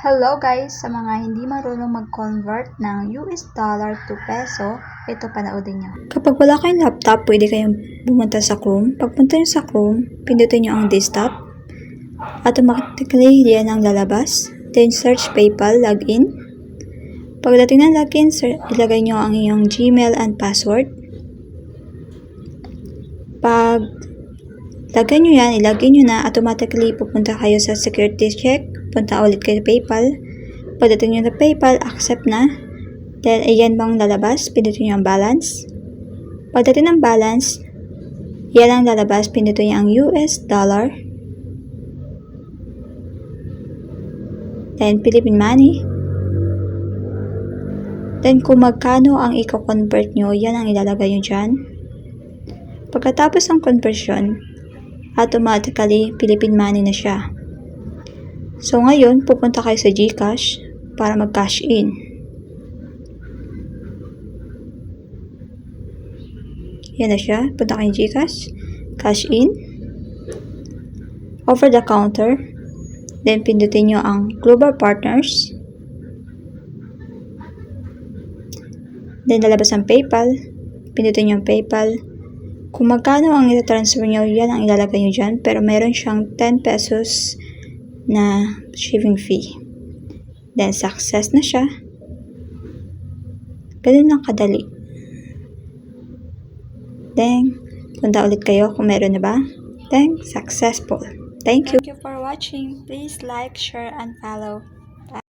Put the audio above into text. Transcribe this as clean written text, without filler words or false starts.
Hello guys! Sa mga hindi marunong mag-convert ng US dollar to peso, ito panoodin nyo. Kapag wala kayong laptop, pwede kayong pumunta sa Chrome. Pagpunta nyo sa Chrome, pindutin nyo ang desktop. Automatically, yan ang lalabas. Then search PayPal, login. Pagdating ng login, ilagay nyo ang inyong Gmail and password. Pag lagay nyo yan, ilagay nyo na, automatically pupunta kayo sa security check, punta ulit kayo sa PayPal. Pagdating nyo na PayPal, accept na. Then, ayan bang lalabas, pindutin nyo ang balance. Pagdating ng balance, yan ang lalabas, pindutin nyo ang US dollar. Then, Philippine money. Then, kung magkano ang i-convert nyo, yan ang ilalagay nyo dyan. Pagkatapos ng conversion, automatically, Philippine money na siya. So, ngayon, pupunta kayo sa GCash para mag-cash in. Yan na siya. Punta kayo sa GCash. Cash in. Over the counter. Then, pindutin nyo ang Global Partners. Then, lalabas ang PayPal. Pindutin nyo ang PayPal. Kung magkano ang itatransfer nyo, yan ang ilalagay nyo dyan. Pero meron siyang 10 pesos na shipping fee. Then, success na siya. Ganun lang kadali. Then, punta ulit kayo kung meron na ba. Then, successful. Thank you. Thank you for watching. Please like, share, and follow.